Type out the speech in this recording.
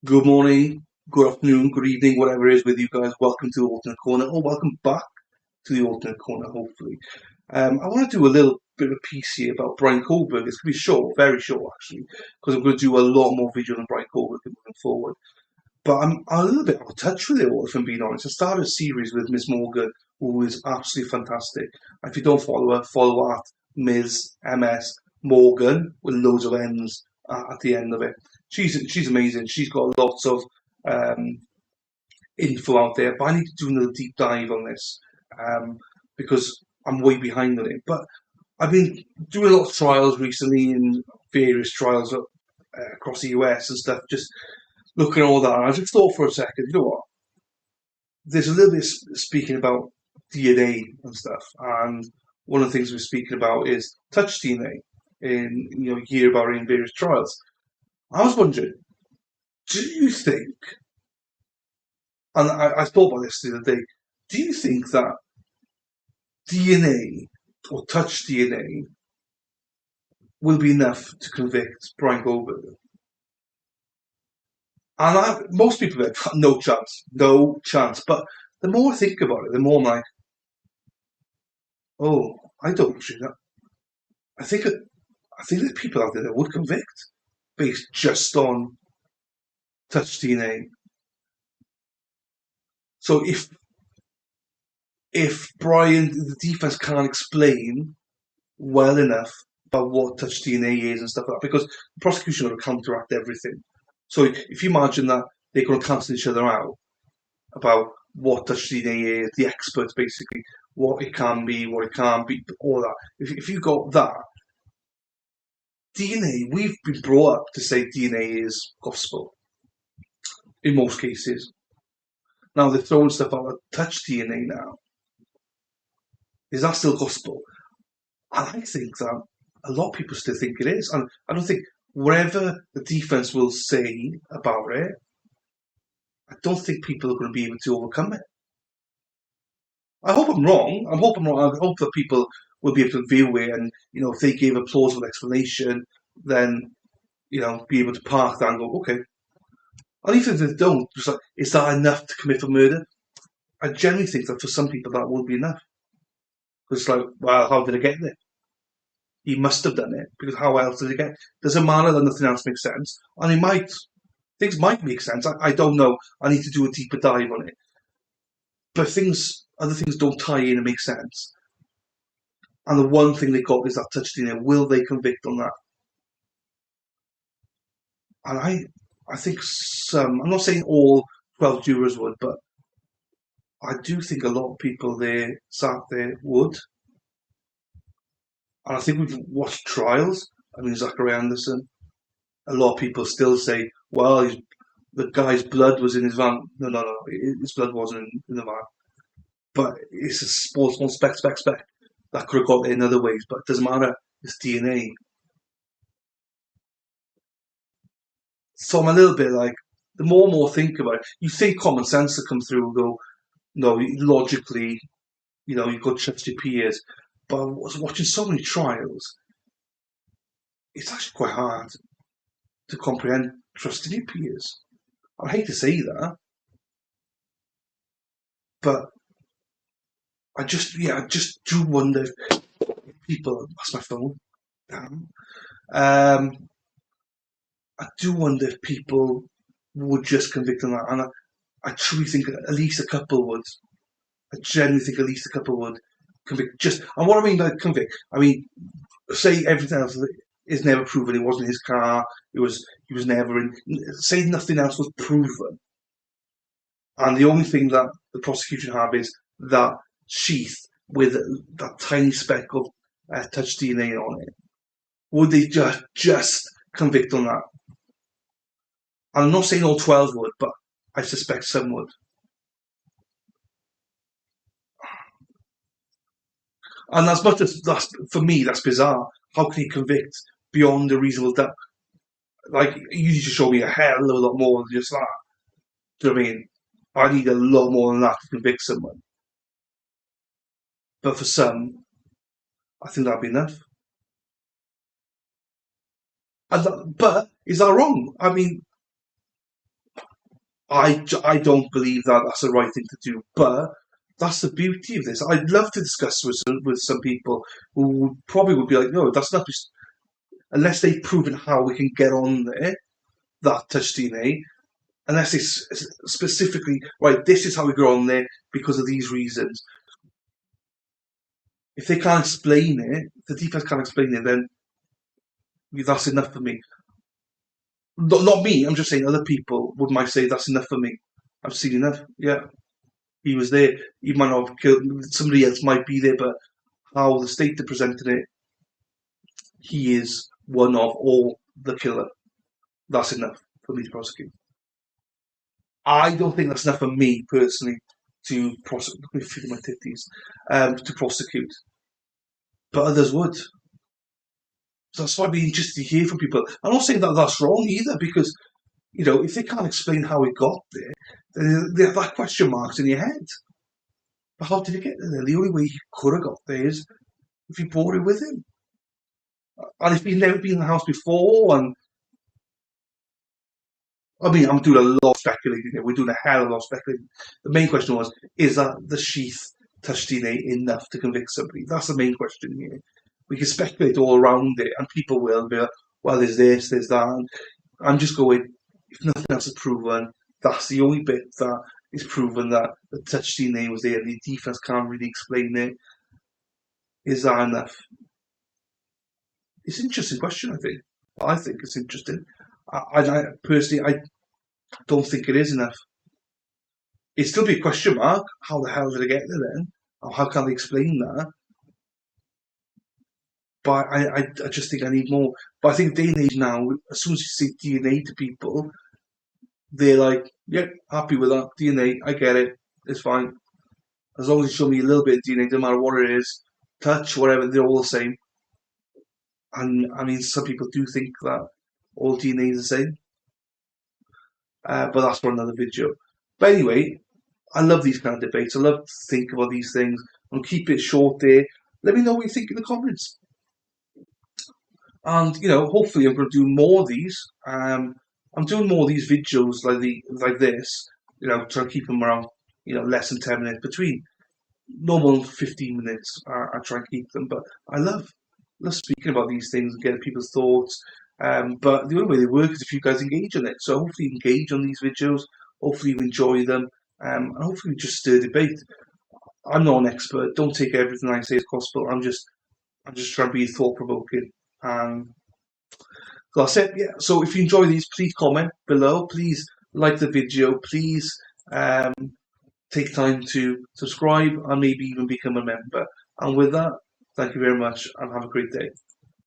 Good morning, good afternoon, good evening, whatever it is with you guys. Welcome to the Alternate Corner, or welcome back to the Alternate Corner, hopefully. I want to do a little bit of a piece here about Bryan Kohberger. It's going to be short, very short actually, because I'm going to do a lot more videos on Bryan Kohberger moving forward. But I'm a little bit out of touch with it all, if I'm being honest. I started a series with Miss Morgan, who is absolutely fantastic. If you don't follow her, follow her at Ms. MS Morgan with loads of N's at the end of it. She's amazing. She's got lots of um, info out there, but I need to do another deep dive on this because I'm way behind on it. But I've been doing a lot of trials recently in various trials across the US and stuff, just looking at all that. And I just thought for a second, you know what? There's a little bit speaking about DNA and stuff, and one of the things we're speaking about is touch DNA. You hear about it in various trials. I was wondering, do you think? And I thought about this the other day. Do you think that DNA or touch DNA will be enough to convict Bryan Kohberger? And most people are like, no chance, no chance. But the more I think about it, the more I'm like, oh, I don't actually know. I think there's people out there that would convict based just on touch DNA. So if Bryan, the defense can't explain well enough about what touch DNA is and stuff like that, because the prosecution will counteract everything. So if you imagine that they're going to cancel each other out about what touch DNA is, the experts basically, what it can be, what it can't be, all that. If you got that, DNA, we've been brought up to say DNA is gospel in most cases. Now they're throwing stuff out like touch DNA now. Is that still gospel? And I think that a lot of people still think it is. And I don't think whatever the defense will say about it, I don't think people are going to be able to overcome it. I hope I'm wrong. I hope I'm wrong. I hope that people will be able to view it, and if they gave a plausible explanation, then be able to park that and go, okay. And even if they don't, just like, is that enough to commit a murder? I generally think that for some people that will be enough. It's like, well, how did I get there? He must have done it, because how else did he get? Doesn't matter that nothing else makes sense, and things might make sense. I don't know. I need to do a deeper dive on it. But other things don't tie in and make sense. And the one thing they got is that touch DNA. Will they convict on that? And I think some. I'm not saying all 12 jurors would, but I do think a lot of people there sat there would. And I think we've watched trials. I mean, Zachary Anderson. A lot of people still say, well, the guy's blood was in his van. No. His blood wasn't in the van. But it's a small speck. That could have got there in other ways, but it doesn't matter. It's DNA. So I'm a little bit like, the more and more I think about it, you think common sense to come through and go, no, logically, you've got to trust your peers. But I was watching so many trials, it's actually quite hard to comprehend trusting your peers. I hate to say that, but I just do wonder if people. That's my phone. Damn. I do wonder if people would just convict on that, and I truly think at least a couple would. I genuinely think at least a couple would convict. And what I mean by convict, I mean, say everything else is never proven. It wasn't his car. He was never in. Say nothing else was proven, and the only thing that the prosecution have is that sheath with that tiny speck of touch DNA on it. Would they just convict on that? I'm not saying all 12 would, but I suspect some would. And as much as that's, for me, that's bizarre. How can he convict beyond a reasonable doubt? Like, you need to show me a hell of a lot more than just that. Do you know what I mean? I need a lot more than that to convict someone. But for some, I think that'd be enough. But is that wrong? I mean, I don't believe that that's the right thing to do, but that's the beauty of this. I'd love to discuss with some people who probably would be like, no, that's not just, unless they've proven how we can get on there, that touch DNA, unless it's specifically, right, this is how we go on there because of these reasons. If they can't explain it, if the defense can't explain it, then that's enough for me. Not me, I'm just saying other people might say that's enough for me. I've seen enough. Yeah, he was there. He might not have killed, somebody else might be there, but how the state are presenting it, he is one of all the killer. That's enough for me to prosecute. I don't think that's enough for me personally to prosecute. Let me feel my titties. To prosecute, but others would. So that's why I'd be interested to hear from people. I'm not saying that that's wrong either, because if they can't explain how it got there, then they have that question marks in your head. But how did it get there? The only way he could have got there is if he brought it with him. And if he'd never been in the house before, and I mean, I'm doing a lot of speculating here. We're doing a hell of a lot of speculating. The main question was, is that the sheath touch DNA enough to convict somebody? That's the main question here. We can speculate all around it, and people will be like, well, there's this, there's that. And I'm just going, if nothing else is proven, that's the only bit that is proven that the touch DNA was there. The defense can't really explain it. Is that enough? It's an interesting question, I think. I think it's interesting. I personally, I don't think it is enough. It'd still be a question mark. How the hell did I get there then? Or how can they explain that? But I just think I need more. But I think day and age now, as soon as you say DNA to people, they're like, yeah, happy with that. DNA, I get it. It's fine. As long as you show me a little bit of DNA, no matter what it is, touch, whatever, they're all the same. And I mean, some people do think that all DNA is the same. But that's for another video. But anyway, I love these kind of debates. I love to think about these things and keep it short there. Let me know what you think in the comments. And hopefully I'm going to do more of these. I'm doing more of these videos like this. Trying to keep them around less than 10 minutes, between no more than 15 minutes. I try and keep them, but I love speaking about these things and getting people's thoughts. But the only way they work is if you guys engage on it. So hopefully you engage on these videos. Hopefully you enjoy them. And hopefully just stir debate. I'm not an expert. Don't take everything I say as gospel. I'm just trying to be thought provoking. So that's it. Yeah. So if you enjoy these, please comment below. Please like the video. Please take time to subscribe and maybe even become a member. And with that, thank you very much and have a great day.